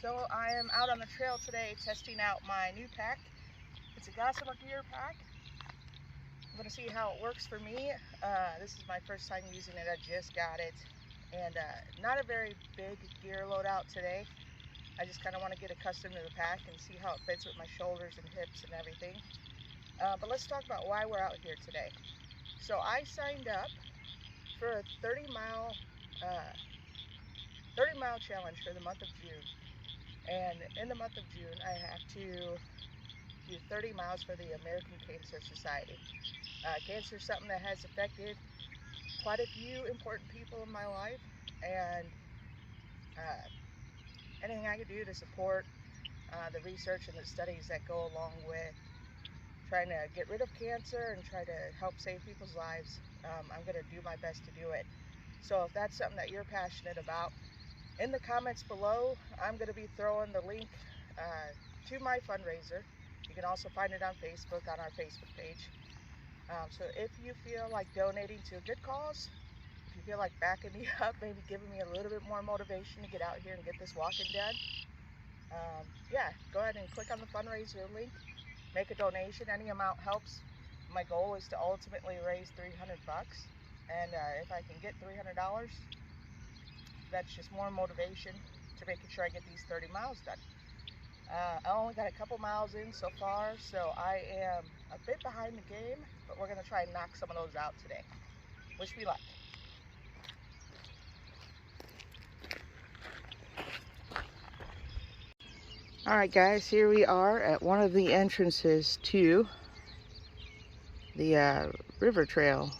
So I am out on the trail today testing out my new pack. It's a Gossamer Gear pack. I'm going to see how it works for me. This is my first time using it. I just got it. And not a very big gear loadout today. I just kind of want to get accustomed to the pack and see how it fits with my shoulders and hips and everything. But let's talk about why we're out here today. So I signed up for a 30-mile challenge for the month of June. And in the month of June, I have to do 30 miles for the American Cancer Society. Cancer is something that has affected quite a few important people in my life, and anything I can do to support the research and the studies that go along with trying to get rid of cancer and try to help save people's lives, I'm going to do my best to do it. So if that's something that you're passionate about, in the comments below, I'm going to be throwing the link to my fundraiser. You can also find it on Facebook, on our Facebook page. So if you feel like donating to a good cause, if you feel like backing me up, maybe giving me a little bit more motivation to get out here and get this walking done, yeah, go ahead and click on the fundraiser link, make a donation. Any amount helps. My goal is to ultimately raise $300, and if I can get $300, that's just more motivation to making sure I get these 30 miles done. I only got a couple miles in so far, so I am a bit behind the game, but we're going to try and knock some of those out today. Wish me luck. Alright guys, here we are at one of the entrances to the river trail,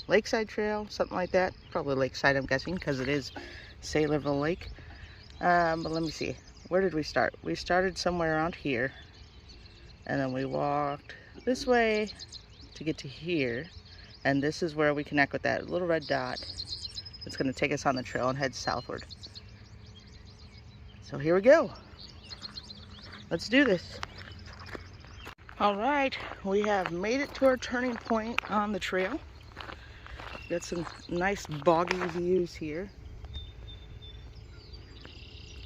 lakeside trail, something like that. Probably lakeside, I'm guessing, because it is Saylorville Lake. But let me see. Where did we start? We started somewhere around here, and then we walked this way to get to here, and this is where we connect with that little red dot. It's going to take us on the trail and head southward. So here we go. Let's do this. All right, we have made it to our turning point on the trail. Got some nice boggy views here.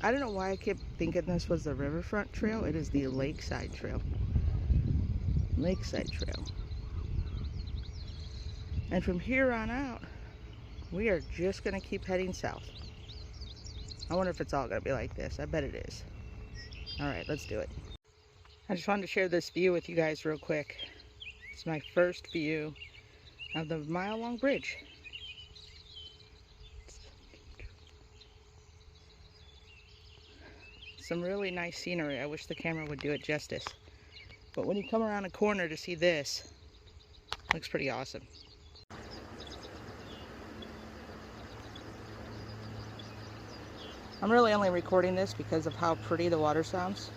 I don't know why I kept thinking this was the riverfront trail. It is the lakeside trail. Lakeside trail. And from here on out, we are just going to keep heading south. I wonder if it's all going to be like this. I bet it is. All right, let's do it. I just wanted to share this view with you guys real quick. It's my first view of the mile-long bridge. Some really nice scenery. I wish the camera would do it justice. But when you come around a corner to see this, it looks pretty awesome. I'm really only recording this because of how pretty the water sounds.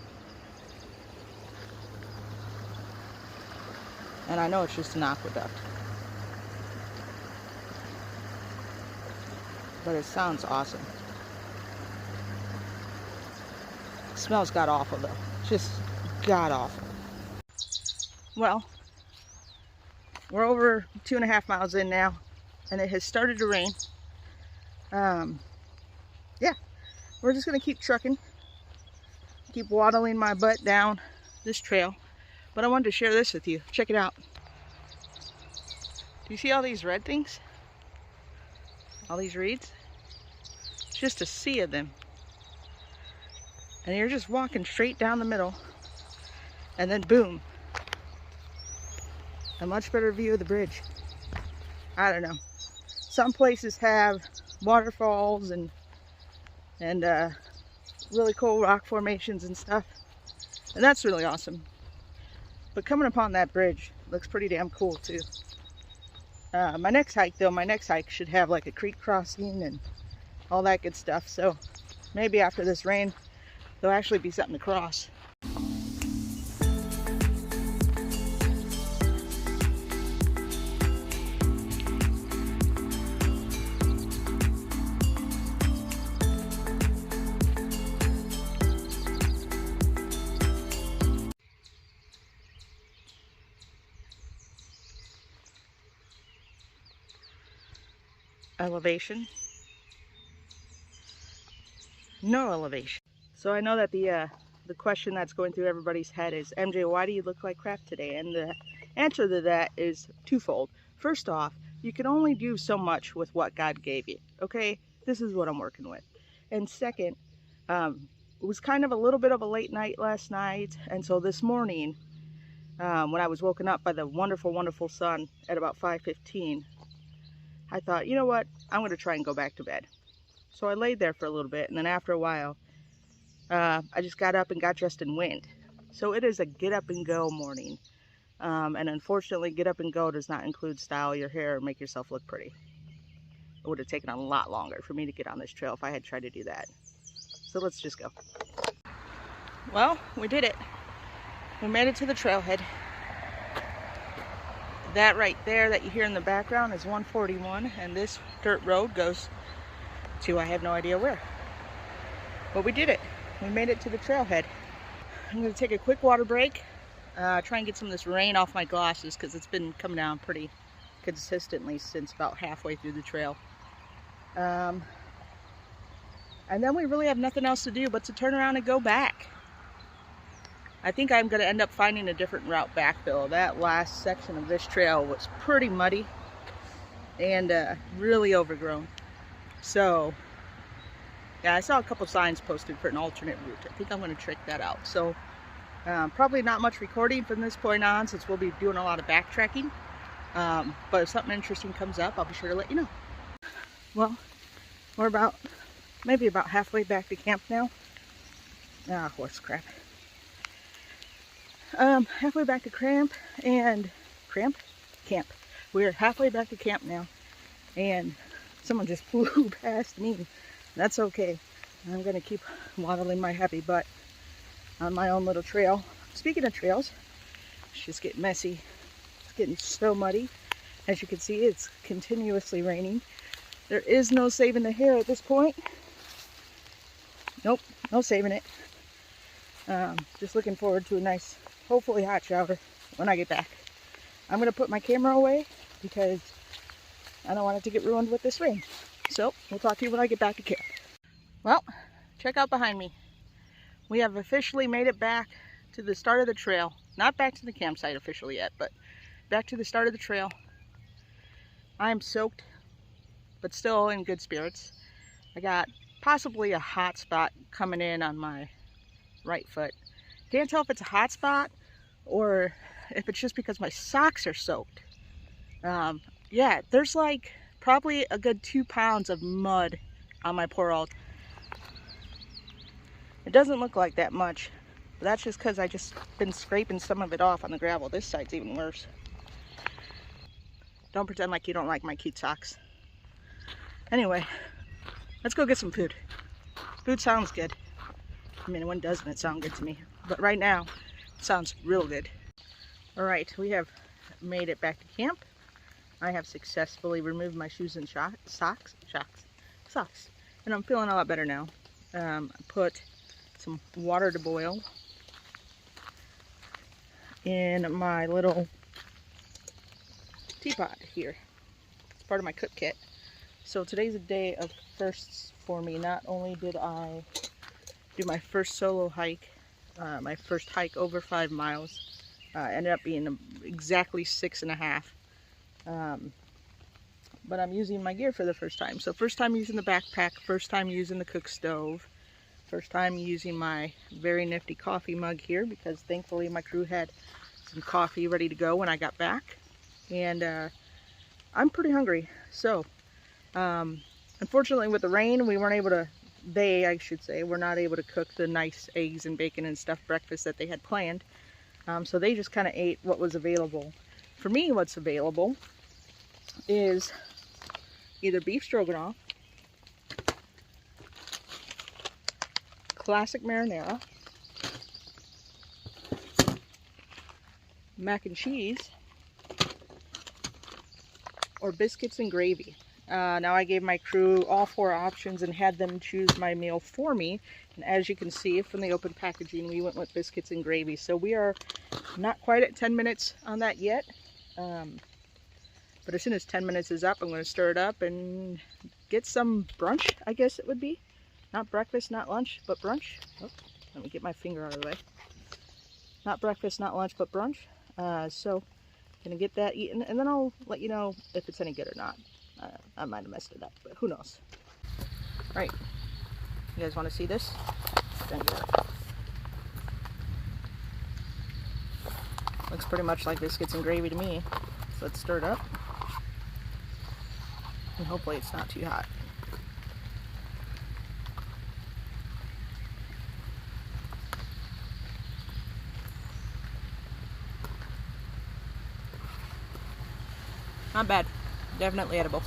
And I know it's just an aqueduct, but it sounds awesome. It smells god awful though, just god awful. Well, we're over 2.5 miles in now, and it has started to rain. Yeah, we're just gonna keep trucking, keep waddling my butt down this trail. But I wanted to share this with you. Check it out. Do you see all these red things? All these reeds? It's just a sea of them. And you're just walking straight down the middle. And then boom. A much better view of the bridge. I don't know. Some places have waterfalls and really cool rock formations and stuff. And that's really awesome. But coming upon that bridge looks pretty damn cool too. My next hike should have like a creek crossing and all that good stuff. So maybe after this rain, there'll actually be something to cross. Elevation, no elevation. So I know that the question that's going through everybody's head is, MJ, why do you look like crap today? And the answer to that is twofold. First off, you can only do so much with what God gave you, okay? This is what I'm working with. And second, it was kind of a little bit of a late night last night, and so this morning, when I was woken up by the wonderful, wonderful sun at about 5:15, I thought, you know what, I'm going to try and go back to bed. So I laid there for a little bit, and then after a while, I just got up and got dressed and went. So it is a get up and go morning. And unfortunately, get up and go does not include style your hair or make yourself look pretty. It would have taken a lot longer for me to get on this trail if I had tried to do that. So let's just go. Well, we did it. We made it to the trailhead. That right there that you hear in the background is 141, and this dirt road goes to I have no idea where. But we did it. We made it to the trailhead. I'm going to take a quick water break, try and get some of this rain off my glasses because it's been coming down pretty consistently since about halfway through the trail. And then we really have nothing else to do but to turn around and go back. I think I'm going to end up finding a different route back though. That last section of this trail was pretty muddy and really overgrown. So yeah, I saw a couple signs posted for an alternate route. I think I'm going to check that out. So probably not much recording from this point on since we'll be doing a lot of backtracking. But if something interesting comes up, I'll be sure to let you know. Well, we're maybe about halfway back to camp now. Ah, horse crap. Halfway back to camp. We're halfway back to camp now, and someone just flew past me. That's okay. I'm gonna keep waddling my happy butt on my own little trail. Speaking of trails, it's just getting messy. It's getting so muddy. As you can see, it's continuously raining. There is no saving the hair at this point. Nope, no saving it. Just looking forward to a nice, hopefully hot shower when I get back. I'm gonna put my camera away because I don't want it to get ruined with this rain. So we'll talk to you when I get back to camp. Well, check out behind me. We have officially made it back to the start of the trail. Not back to the campsite officially yet, but back to the start of the trail. I am soaked, but still in good spirits. I got possibly a hot spot coming in on my right foot. Can't tell if it's a hot spot or if it's just because my socks are soaked. Yeah, there's like probably a good 2 pounds of mud on my poor Altra. It doesn't look like that much, but that's just because I just been scraping some of it off on the gravel. This side's even worse. Don't pretend like you don't like my cute socks. Anyway, let's go get some food. Food sounds good. I mean, when doesn't it sound good to me? But right now, it sounds real good. All right, we have made it back to camp. I have successfully removed my shoes and socks, and I'm feeling a lot better now. I put some water to boil in my little teapot here. It's part of my cook kit. So today's a day of firsts for me. Not only did I do my first solo hike, my first hike over 5 miles, ended up being exactly 6.5. But I'm using my gear for the first time. So first time using the backpack, first time using the cook stove, first time using my very nifty coffee mug here because thankfully my crew had some coffee ready to go when I got back. And I'm pretty hungry. So unfortunately with the rain we weren't able to, I should say, were not able to cook the nice eggs and bacon and stuff breakfast that they had planned. So they just kind of ate what was available. For me, what's available is either beef stroganoff, classic marinara, mac and cheese, or biscuits and gravy. Now I gave my crew all 4 options and had them choose my meal for me. And as you can see from the open packaging, we went with biscuits and gravy. So we are not quite at 10 minutes on that yet. But as soon as 10 minutes is up, I'm going to stir it up and get some brunch, I guess it would be. Not breakfast, not lunch, but brunch. Oh, let me get my finger out of the way. Not breakfast, not lunch, but brunch. So, gonna get that eaten, and then I'll let you know if it's any good or not. I might have messed it up, but who knows. Right, you guys want to see this? Looks pretty much like biscuits and gravy to me. So let's stir it up. And hopefully it's not too hot. Not bad. Definitely edible.